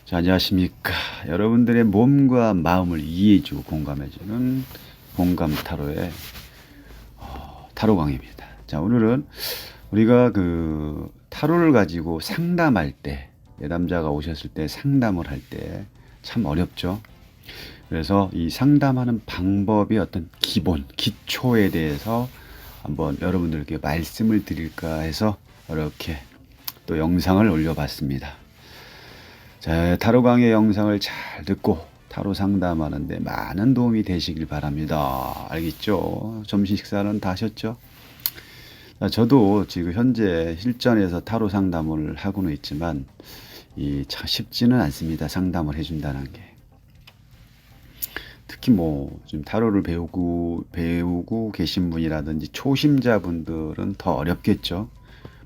자, 안녕하십니까. 여러분들의 몸과 마음을 이해해주고 공감해주는 공감 타로의 타로 강의입니다. 자, 오늘은 우리가 그 타로를 가지고 상담할 때, 내담자가 오셨을 때 상담을 할 때 참 어렵죠. 그래서 이 상담하는 방법의 어떤 기본, 기초에 대해서 한번 여러분들께 말씀을 드릴까 해서 이렇게 또 영상을 올려봤습니다. 자, 타로 강의 영상을 잘 듣고 타로 상담하는데 많은 도움이 되시길 바랍니다. 알겠죠? 점심 식사는 다 하셨죠? 자, 저도 지금 현재 실전에서 타로 상담을 하고는 있지만 참 쉽지는 않습니다. 상담을 해준다는 게. 특히 좀 타로를 배우고 계신 분이라든지 초심자분들은 더 어렵겠죠.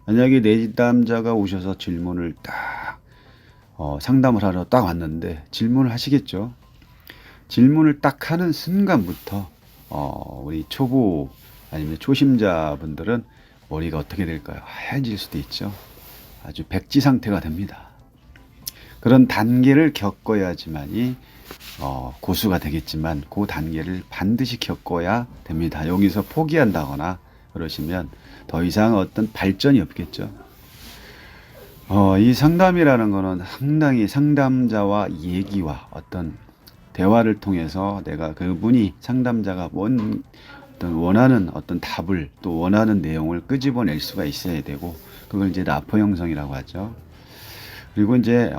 만약에 내담자가 오셔서 질문을 딱 상담을 하러 딱 왔는데 질문을 하시겠죠. 질문을 딱 하는 순간부터 우리 초보 아니면 초심자분들은 머리가 어떻게 될까요? 하얘질 수도 있죠. 아주 백지 상태가 됩니다. 그런 단계를 겪어야지만이 고수가 되겠지만 그 단계를 반드시 겪어야 됩니다. 여기서 포기한다거나 그러시면 더 이상 어떤 발전이 없겠죠. 이 상담이라는 거는 상당히 상담자와 얘기와 어떤 대화를 통해서 내가 그분이 상담자가 원하는 어떤 답을 또 원하는 내용을 끄집어낼 수가 있어야 되고, 그걸 이제 라포 형성이라고 하죠. 그리고 이제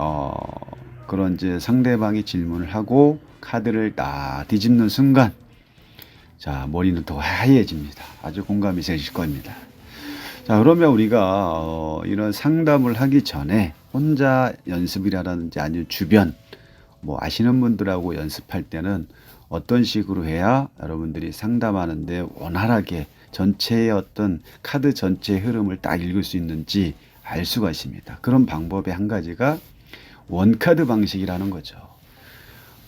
그런 이제 상대방이 질문을 하고 카드를 딱 뒤집는 순간, 자, 머리는 더 하얘집니다. 아주 공감이 되실 겁니다. 자, 그러면 우리가 이런 상담을 하기 전에 혼자 연습이라든지 아니면 주변 아시는 분들하고 연습할 때는 어떤 식으로 해야 여러분들이 상담하는데 원활하게 전체의 어떤 카드 전체의 흐름을 딱 읽을 수 있는지 알 수가 있습니다. 그런 방법의 한 가지가 원카드 방식이라는 거죠.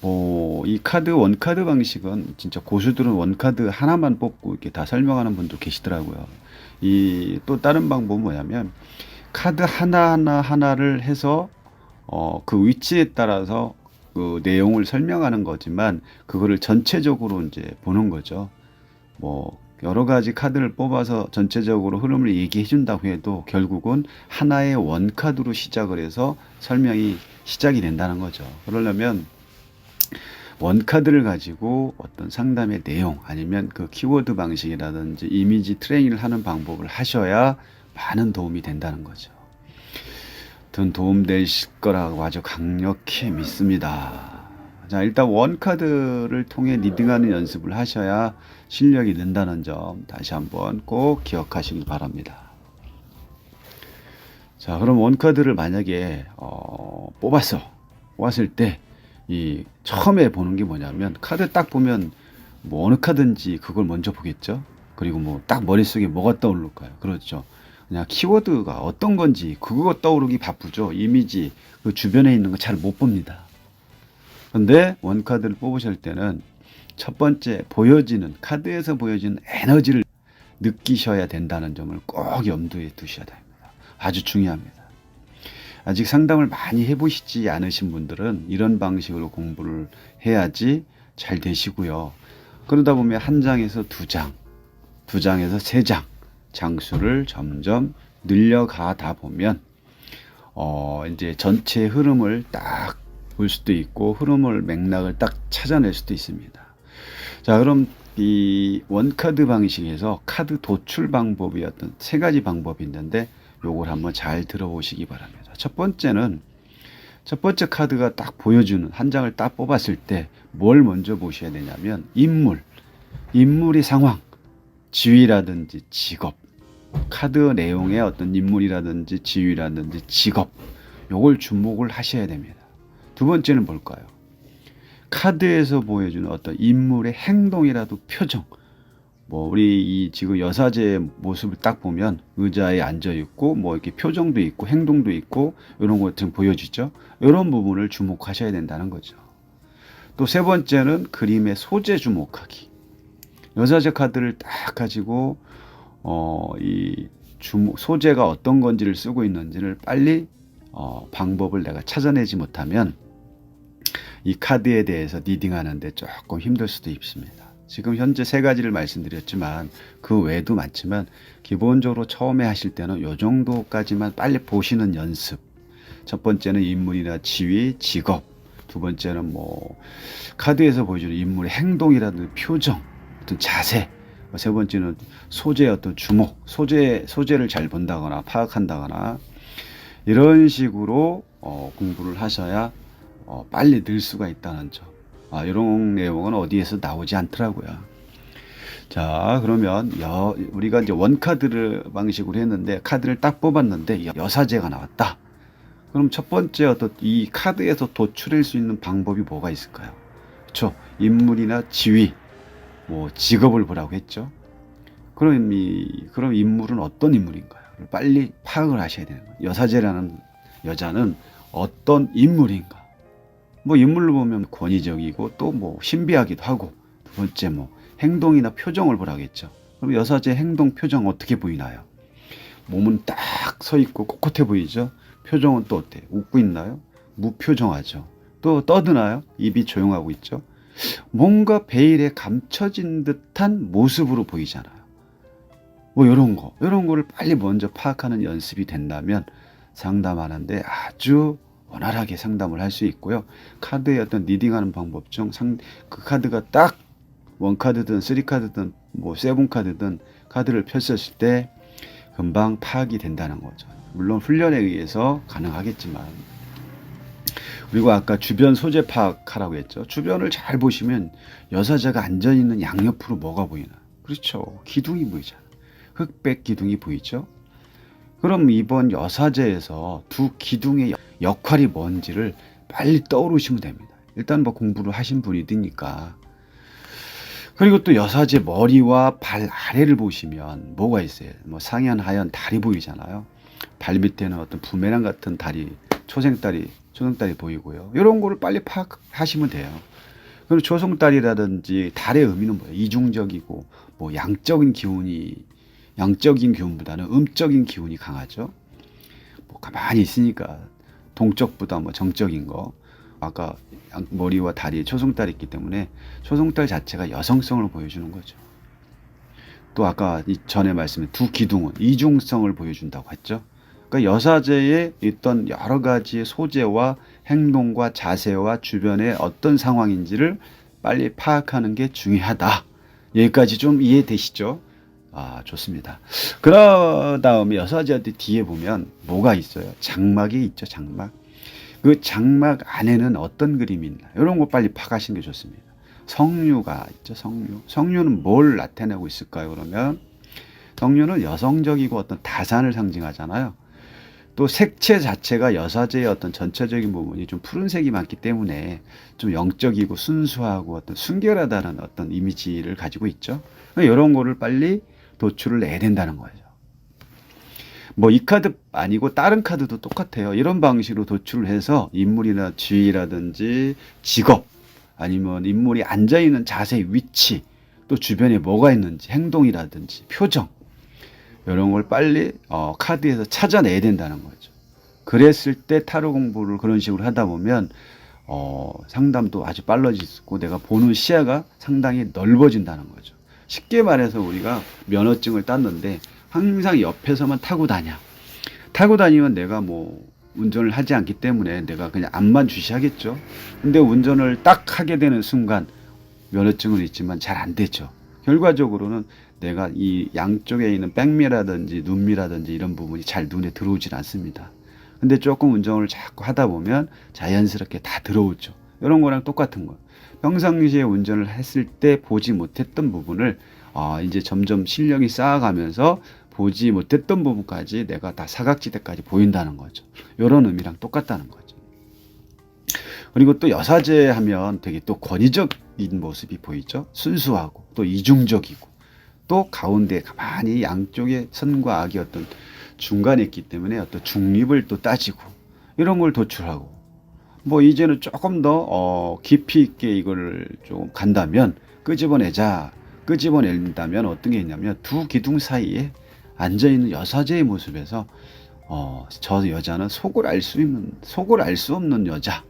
이 원카드 방식은 진짜 고수들은 원카드 하나만 뽑고 이렇게 다 설명하는 분도 계시더라고요. 또 다른 방법은 뭐냐면 카드 하나를 해서 그 위치에 따라서 그 내용을 설명하는 거지만 그거를 전체적으로 이제 보는 거죠. 여러 가지 카드를 뽑아서 전체적으로 흐름을 얘기해 준다고 해도 결국은 하나의 원카드로 시작을 해서 설명이 시작이 된다는 거죠. 그러려면 원카드를 가지고 어떤 상담의 내용 아니면 그 키워드 방식이라든지 이미지 트레이닝을 하는 방법을 하셔야 많은 도움이 된다는 거죠. 도움되실 거라고 아주 강력히 믿습니다. 자, 일단 원카드를 통해 리딩하는 연습을 하셔야 실력이 는다는 점 다시 한번 꼭 기억하시길 바랍니다. 자, 그럼 원카드를 만약에 뽑았을 때 처음에 보는 게 뭐냐면 카드 딱 보면 어느 카드인지 그걸 먼저 보겠죠. 그리고 딱 머릿속에 뭐가 떠오를까요? 그렇죠. 그냥 키워드가 어떤 건지 그거 떠오르기 바쁘죠. 이미지 그 주변에 있는 거 잘 못 봅니다. 그런데 원카드를 뽑으실 때는 첫 번째 카드에서 보여지는 에너지를 느끼셔야 된다는 점을 꼭 염두에 두셔야 됩니다. 아주 중요합니다. 아직 상담을 많이 해보시지 않으신 분들은 이런 방식으로 공부를 해야지 잘 되시고요. 그러다 보면 한 장에서 두 장에서 세 장 장수를 점점 늘려가다 보면 이제 전체 흐름을 딱 볼 수도 있고 맥락을 딱 찾아낼 수도 있습니다. 자, 그럼 이 원카드 방식에서 카드 도출 방법이 어떤 세 가지 방법이 있는데 요걸 한번 잘 들어보시기 바랍니다. 첫 번째 카드가 딱 보여주는 한 장을 딱 뽑았을 때 뭘 먼저 보셔야 되냐면 인물의 상황, 지위라든지 직업, 카드 내용의 어떤 인물이라든지 지위라든지 직업, 요걸 주목을 하셔야 됩니다. 두 번째는 뭘까요? 카드에서 보여주는 어떤 인물의 행동이라도 표정, 우리 지금 여사제의 모습을 딱 보면 의자에 앉아 있고 이렇게 표정도 있고 행동도 있고 이런 것 좀 보여주죠. 이런 부분을 주목하셔야 된다는 거죠. 또 세 번째는 그림의 소재 주목하기. 여사제 카드를 딱 가지고 이 소재가 어떤 건지를 쓰고 있는지를 빨리 방법을 내가 찾아내지 못하면 이 카드에 대해서 리딩하는데 조금 힘들 수도 있습니다. 지금 현재 세 가지를 말씀드렸지만 그 외에도 많지만 기본적으로 처음에 하실 때는 이 정도까지만 빨리 보시는 연습. 첫 번째는 인물이나 지위, 직업. 두 번째는 뭐 카드에서 보여주는 인물의 행동이라든지 표정, 어떤 자세. 세 번째는 소재의 어떤 주목, 소재를 잘 본다거나 파악한다거나 이런 식으로 공부를 하셔야 빨리 늘 수가 있다는 점. 이런 내용은 어디에서 나오지 않더라고요. 자, 그러면 우리가 이제 원카드를 방식으로 했는데 카드를 딱 뽑았는데 여사제가 나왔다. 그럼 첫 번째 어떤 이 카드에서 도출할 수 있는 방법이 뭐가 있을까요? 그렇죠. 인물이나 지위, 뭐 직업을 보라고 했죠. 그럼 인물은 어떤 인물인가요? 빨리 파악을 하셔야 되는 거예요. 여사제라는 여자는 어떤 인물인가? 뭐 인물로 보면 권위적이고 또 뭐 신비하기도 하고, 두 번째 뭐 행동이나 표정을 보라고 했죠. 그럼 여사제 행동, 표정 어떻게 보이나요? 몸은 딱 서 있고 꼿꼿해 보이죠. 표정은 또 어때요? 웃고 있나요? 무표정하죠. 또 떠드나요? 입이 조용하고 있죠. 뭔가 베일에 감춰진 듯한 모습으로 보이잖아요. 뭐 이런 거를 빨리 먼저 파악하는 연습이 된다면 상담하는데 아주 원활하게 상담을 할 수 있고요. 카드의 어떤 리딩하는 방법 중 그 카드가 딱 원카드든 쓰리카드든 뭐 세븐카드든 카드를 펼쳤을 때 금방 파악이 된다는 거죠. 물론 훈련에 의해서 가능하겠지만, 그리고 아까 주변 소재 파악하라고 했죠. 주변을 잘 보시면 여사자가 앉아있는 양옆으로 뭐가 보이나? 그렇죠. 기둥이 보이잖아. 흑백 기둥이 보이죠. 그럼 이번 여사제에서 두 기둥의 역할이 뭔지를 빨리 떠오르시면 됩니다. 일단 뭐 공부를 하신 분이니까. 그리고 또 여사제 머리와 발 아래를 보시면 뭐가 있어요? 뭐 상현, 하현, 다리 보이잖아요. 발 밑에는 어떤 부메랑 같은 다리, 초생다리 보이고요. 이런 거를 빨리 파악하시면 돼요. 그리고 초생다리라든지 달의 의미는 뭐예요? 이중적이고 뭐 양적인 기운보다는 음적인 기운이 강하죠. 뭐 가만히 있으니까 동적보다 뭐 정적인 거. 아까 머리와 다리, 초승달이 있기 때문에 초승달 자체가 여성성을 보여주는 거죠. 또 아까 전에 말씀드린 두 기둥은 이중성을 보여준다고 했죠. 그러니까 여사제에 있던 여러 가지의 소재와 행동과 자세와 주변의 어떤 상황인지를 빨리 파악하는 게 중요하다. 여기까지 좀 이해되시죠? 좋습니다. 그 다음에 여사제한테 뒤에 보면 뭐가 있어요? 장막이 있죠, 장막. 그 장막 안에는 어떤 그림이 있나? 이런 거 빨리 파악하시는 게 좋습니다. 성류가 있죠, 성류. 성류는 뭘 나타내고 있을까요? 그러면 성류는 여성적이고 어떤 다산을 상징하잖아요. 또 색채 자체가 여사제의 어떤 전체적인 부분이 좀 푸른색이 많기 때문에 좀 영적이고 순수하고 어떤 순결하다는 어떤 이미지를 가지고 있죠. 이런 거를 빨리 도출을 내야 된다는 거죠. 뭐 이 카드 아니고 다른 카드도 똑같아요. 이런 방식으로 도출을 해서 인물이나 지위라든지 직업, 아니면 인물이 앉아있는 자세, 위치, 또 주변에 뭐가 있는지, 행동이라든지 표정, 이런 걸 빨리 카드에서 찾아내야 된다는 거죠. 그랬을 때 타로 공부를 그런 식으로 하다 보면 상담도 아주 빨라지고 내가 보는 시야가 상당히 넓어진다는 거죠. 쉽게 말해서 우리가 면허증을 땄는데 항상 옆에서만 타고 다니면 내가 뭐 운전을 하지 않기 때문에 내가 그냥 앞만 주시하겠죠. 근데 운전을 딱 하게 되는 순간 면허증은 있지만 잘 안 되죠. 결과적으로는 내가 이 양쪽에 있는 백미라든지 눈미라든지 이런 부분이 잘 눈에 들어오질 않습니다. 근데 조금 운전을 자꾸 하다 보면 자연스럽게 다 들어오죠. 이런 거랑 똑같은 거예요. 평상시에 운전을 했을 때 보지 못했던 부분을 이제 점점 실력이 쌓아가면서 보지 못했던 부분까지 내가 다 사각지대까지 보인다는 거죠. 이런 의미랑 똑같다는 거죠. 그리고 또 여사제 하면 되게 또 권위적인 모습이 보이죠. 순수하고 또 이중적이고 또 가운데 가만히 양쪽에 선과 악이 어떤 중간에 있기 때문에 어떤 중립을 또 따지고 이런 걸 도출하고 뭐 이제는 조금 더 깊이 있게 이걸 좀 간다면 끄집어낸다면 어떤 게 있냐면 두 기둥 사이에 앉아 있는 여사제의 모습에서 저 여자는 속을 알 수 없는 여자,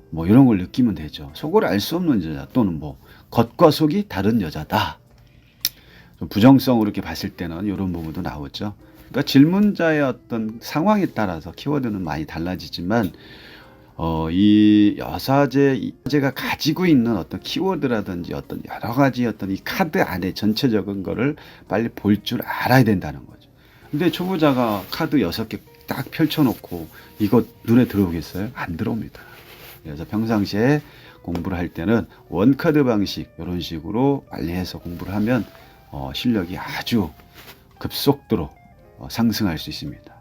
뭐 이런 걸 느끼면 되죠. 속을 알 수 없는 여자 또는 뭐 겉과 속이 다른 여자다. 좀 부정성으로 이렇게 봤을 때는 이런 부분도 나오죠. 그러니까 질문자의 어떤 상황에 따라서 키워드는 많이 달라지지만 이 여사제가 가지고 있는 어떤 키워드라든지 어떤 여러 가지 어떤 이 카드 안에 전체적인 거를 빨리 볼 줄 알아야 된다는 거죠. 근데 초보자가 카드 6개 딱 펼쳐놓고 이거 눈에 들어오겠어요? 안 들어옵니다. 그래서 평상시에 공부를 할 때는 원카드 방식 이런 식으로 빨리 해서 공부를 하면 실력이 아주 급속도로 상승할 수 있습니다.